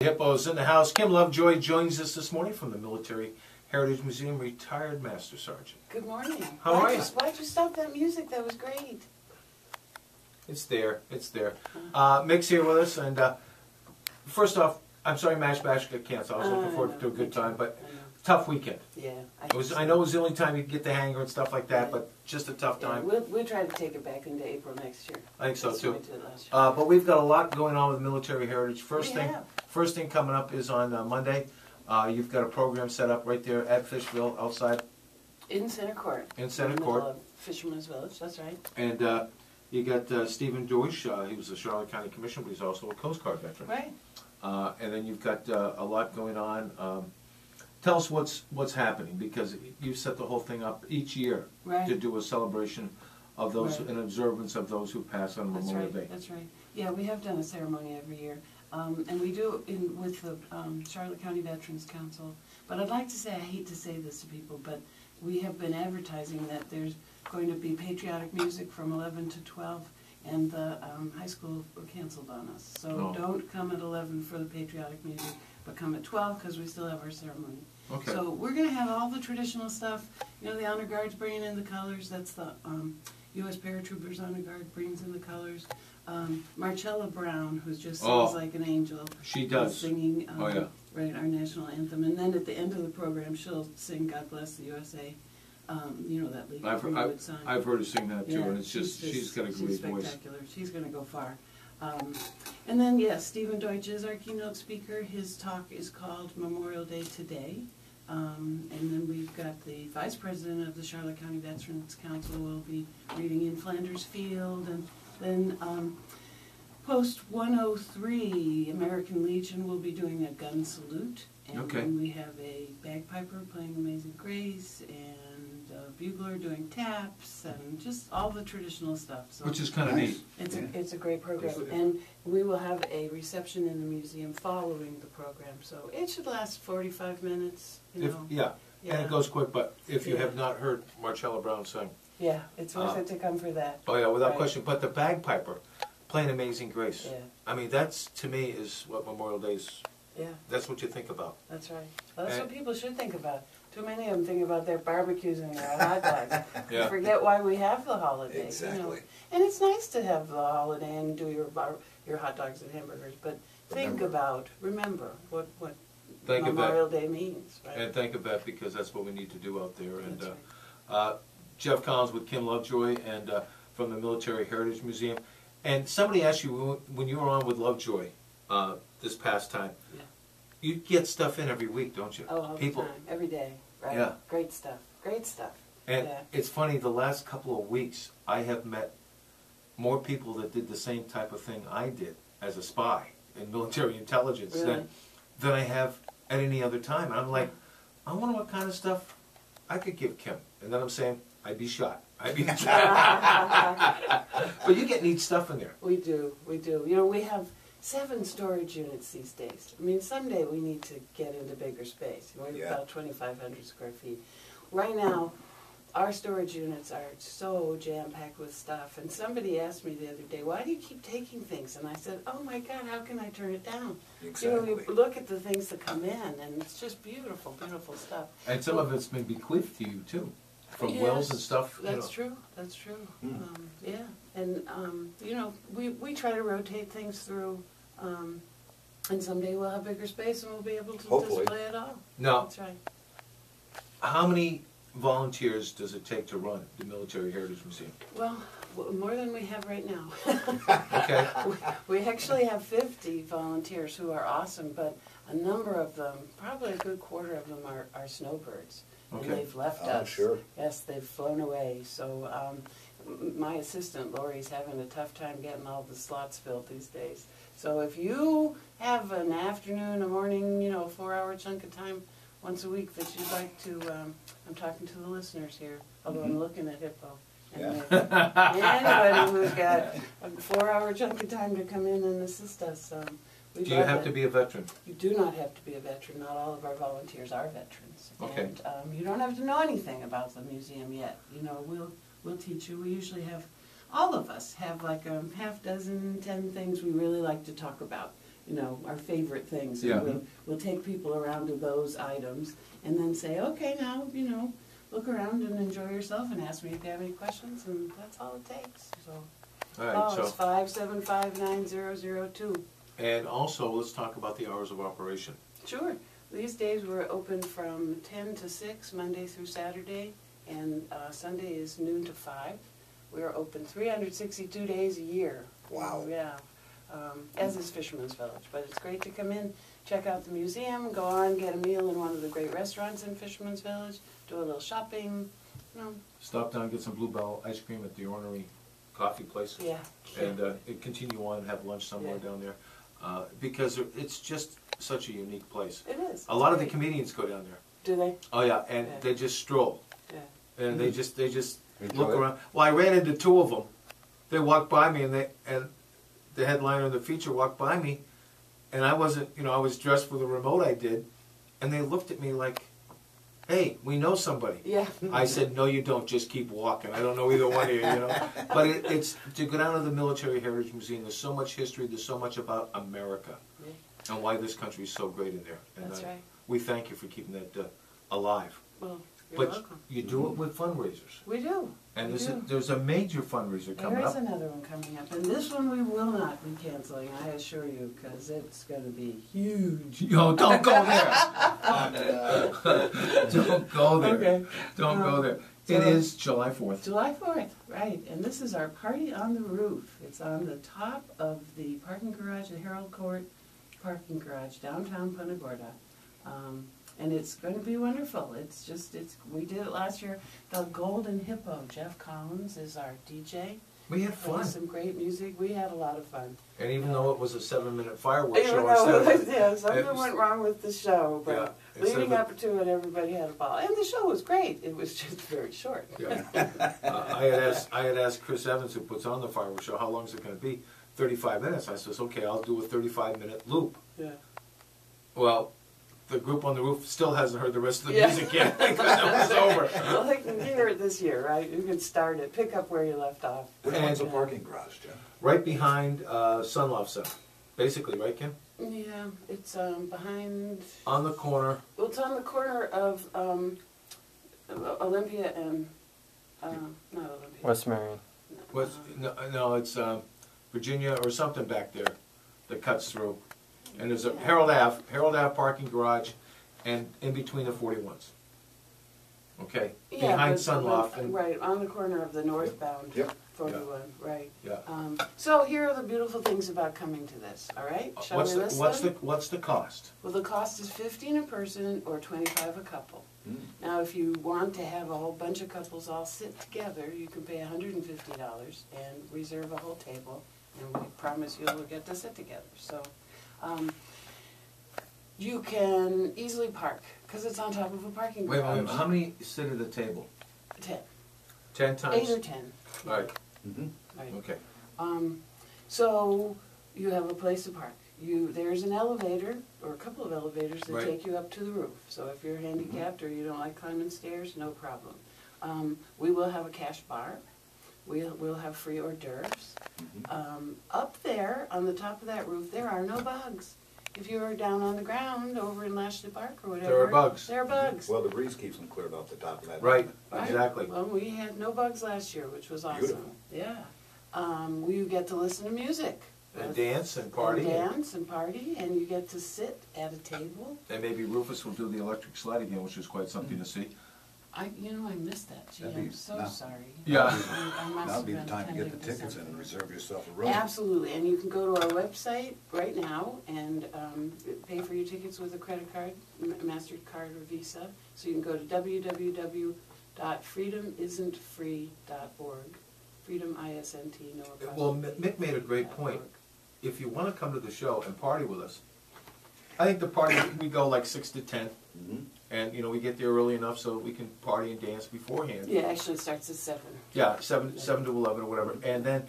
Hippo's in the house. Kim Lovejoy joins us this morning from the Military Heritage Museum, retired Master Sergeant. Good morning. How are you? Why'd you stop that music? That was great. It's there. It's there. Mick's here with us, and first off, I'm sorry Mash Bash got canceled. I was looking forward to a good time, but tough weekend. Yeah. I know it was the only time you could get the hangar and stuff like that, but just a tough time. We'll try to take it back into April next year. I think so That's too. what we did last year. But we've got a lot going on with Military Heritage. First We thing coming up is on Monday. You've got a program set up right there at Fishville, outside. In Center Court. In Center the Court. middle of Fisherman's Village, that's right. And you got Stephen Deutsch. He was a Charlotte County Commissioner, but he's also a Coast Guard veteran. Right. And then you've got a lot going on. Tell us what's happening, because you set the whole thing up each year to do a celebration of those, an observance of those who pass on Memorial Day. That's right. Yeah, we have done a ceremony every year. And we do with the Charlotte County Veterans Council. But I'd like to say, I hate to say this to people, but we have been advertising that there's going to be patriotic music from 11 to 12, and the high school canceled on us. So don't come at 11 for the patriotic music, but come at 12 because we still have our ceremony. Okay. So we're going to have all the traditional stuff. You know, the Honor Guard's bringing in the colors. That's the U.S. Paratroopers Honor Guard brings in the colors. Marcella Brown, who just sings like an angel. She does. Singing right, our national anthem. And then at the end of the program, she'll sing God Bless the USA. You know, that Lee Greenwood song. I've heard her sing that too, yeah, and it's she's got a great voice. Spectacular. She's going to go far. And then, yes, Stephen Deutsch is our keynote speaker. His talk is called Memorial Day Today. And then we've got the Vice President of the Charlotte County Veterans Council will be reading in Flanders Field. And then Post 103, American Legion will be doing a gun salute. And then we have a bagpiper playing Amazing Grace, and a bugler doing taps, and just all the traditional stuff. So which is kind of neat. It's a great program. And we will have a reception in the museum following the program. So it should last 45 minutes. And it goes quick, but if you have not heard Marcella Brown sing. Yeah, it's worth it to come for that. Oh yeah, without question. But the bagpiper playing Amazing Grace. Yeah. I mean, that's, to me, is what Memorial Day's. Yeah. That's what you think about. That's right. Well, that's what people should think about. Too many of them think about their barbecues and their hot dogs. Yeah. Forget why we have the holiday. Exactly. You know? And it's nice to have the holiday and do your hot dogs and hamburgers, but remember what Memorial Day means. Right? And think of that, because that's what we need to do out there. And That's right. Jeff Collins with Kim Lovejoy and from the Military Heritage Museum. And somebody asked you when you were on with Lovejoy this past time, you get stuff in every week, don't you? Oh, all the time. Every day. Right. Yeah. Great stuff. Great stuff. And it's funny, the last couple of weeks, I have met more people that did the same type of thing I did as a spy in military intelligence than I have at any other time. And I'm like, I wonder what kind of stuff I could give Kim. And then I'm saying, I'd be shot. I'd be shot. But you get neat stuff in there. We do. We do. You know, we have 7 storage units these days. I mean, someday we need to get into bigger space. We're about 2,500 square feet. Right now, our storage units are so jam-packed with stuff. And somebody asked me the other day, why do you keep taking things? And I said, oh my God, how can I turn it down? Exactly. You know, you look at the things that come in, and it's just beautiful, beautiful stuff. And some of it's been bequeathed to you, too, from wills and stuff. That's true. That's true. Yeah. And, you know, we try to rotate things through, and someday we'll have bigger space and we'll be able to display it all. Now, that's right. How many volunteers does it take to run the Military Heritage Museum? Well, more than we have right now. Okay. We actually have 50 volunteers who are awesome, but a number of them, probably a good quarter of them, are snowbirds. Okay. And they've left us. Sure. Yes, they've flown away. So my assistant, Lori's having a tough time getting all the slots filled these days. So if you have an afternoon, a morning, you know, 4-hour chunk of time once a week that you'd like to, I'm talking to the listeners here, although I'm looking at Hippo. And anybody who's got a 4-hour chunk of time to come in and assist us. Do you have to be a veteran? You do not have to be a veteran. Not all of our volunteers are veterans. Okay. And you don't have to know anything about the museum yet. You know, we'll teach you. We usually have, all of us have like a half dozen, 10 things we really like to talk about. you know, our favorite things. Yeah. And we'll take people around to those items and then say, okay, now, you know, look around and enjoy yourself and ask me if you have any questions, and that's all it takes. So, All right, call so us 575-9002. and also let's talk about the hours of operation. Sure. These days we're open from 10 to 6, Monday through Saturday, and Sunday is noon to 5. We're open 362 days a year. Wow. Yeah. As is Fisherman's Village. But it's great to come in, check out the museum, go on, get a meal in one of the great restaurants in Fisherman's Village, do a little shopping, you know. Stop down, get some Bluebell ice cream at the Ornery Coffee Place. Yeah. And continue on and have lunch somewhere Yeah. down there. Because it's just such a unique place. It is. A lot of the Great. comedians go down there. Do they? Oh yeah, and Yeah. they just stroll. Yeah. And they just Enjoy look it. around. Well, I ran into two of them. They walked by me, and the headliner of the feature walked by me, and I wasn't, you know, I was dressed for the remote I did, and they looked at me like, "Hey, we know somebody." Yeah. I said, "No, you don't. Just keep walking. I don't know either one of you, you know." But it's to go down to the Military Heritage Museum. There's so much history. There's so much about America Yeah. and why this country is so great in there. And That's right. we thank you for keeping that alive. Well, you're But welcome. you do it with fundraisers. We do. And We do. there's a major fundraiser coming There is up. another one coming up, and this one we will not be canceling, I assure you, because it's going to be huge. Yo, don't go there. Don't go there. Okay. Don't go there. It is July 4th. July 4th, right, and this is our Party on the Roof. It's on the top of the parking garage, the Herald Court parking garage, downtown Punta Gorda. And it's going to be wonderful. We did it last year. The Golden Hippo, Jeff Collins, is our DJ. We had fun. Played some great music. We had a lot of fun. And even though it was a 7-minute fireworks Even show though instead of yeah, something it was- went wrong with the show, but Yeah, instead leading of up to it, everybody had a ball. And the show was great. It was just very short. Yeah. I had asked Chris Evans, who puts on the fireworks show, how long is it going to be? 35 minutes. I says, okay, I'll do a 35-minute loop. Yeah. Well, the group on the roof still hasn't heard the rest of the Yeah. music yet because it was over. Well, they can hear it this year, right? You can start it, pick up where you left off. Which And- one's the parking garage, Jeff? Right behind Sun Love Center. Basically, right, Kim? Yeah, it's behind. On the corner. Well, it's on the corner of Olympia and not Olympia. West Marion. What's, no, it's Virginia or something back there that cuts through. And there's a Harold Ave parking garage, and in between the 41s. Okay, Yeah, behind but- Sunloft and right on the corner of the northbound Yep. 41. Right. yeah. So here are the beautiful things about coming to this. All right, shall What's we the list them? what's the cost? Well, the cost is $15 a person or $25 a couple. Now, if you want to have a whole bunch of couples all sit together, you can pay $150 and reserve a whole table, and we promise you'll get to sit together. So, you can easily park because it's on top of a parking Wait, garage. how many sit at a table? 10, 10 times. 8 or 10. All right. Mm-hmm. Right. Okay. So you have a place to park. There's an elevator or a couple of elevators that Right. take you up to the roof. So if you're handicapped or you don't like climbing stairs, no problem. We will have a cash bar. We'll have free hors d'oeuvres. Up there on the top of that roof, there are no bugs. If you're down on the ground over in Lashley Park or whatever, There are bugs. There are bugs. Well, the breeze keeps them cleared off the top of that. Right. Right? Exactly. Well, we had no bugs last year, which was awesome. Beautiful. Yeah. We get to listen to music. And dance and party. And dance and party, and you get to sit at a table. And maybe Rufus will do the electric slide again, which is quite something to see. I missed that. Gee, That'd be- I'm so no. sorry. Yeah. I must Now'd have be the been time to get the attending to tickets in and something. reserve yourself a room. Absolutely, and you can go to our website right now and pay for your tickets with a credit card, MasterCard or Visa. So you can go to www.freedomisn'tfree.org. Freedom, I-S-N-T, no apostrophe. Well, Mick made a great point. If you want to come to the show and party with us, I think the party, we go like 6 to 10. Mhm. And, we get there early enough so we can party and dance beforehand. Yeah, actually it starts at 7. Yeah, 7 to 11 or whatever. And then,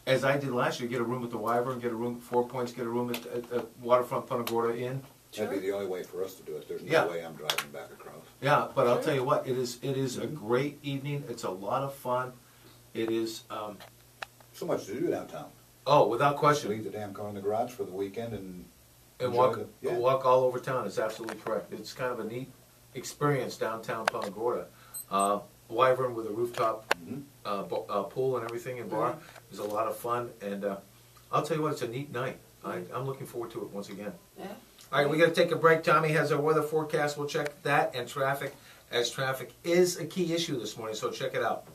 as I did last year, get a room at the Wyvern, get a room at 4 Points, get a room at the Waterfront Punta Gorda Inn. That'd be the only way for us to do it. There's no Yeah. way I'm driving back across. Yeah, but I'll Sure. tell you what, it is a great evening. It's a lot of fun. It is, So much to do downtown. Oh, without question. Leave the damn car in the garage for the weekend and And enjoy yeah. walk all over town is absolutely correct. It's kind of a neat experience downtown Punta Gorda. Wyvern with a rooftop pool and everything and bar is a lot of fun. And I'll tell you what, it's a neat night. I'm looking forward to it once again. Yeah. All right, we got to take a break. Tommy has our weather forecast. We'll check that and traffic, as traffic is a key issue this morning. So check it out.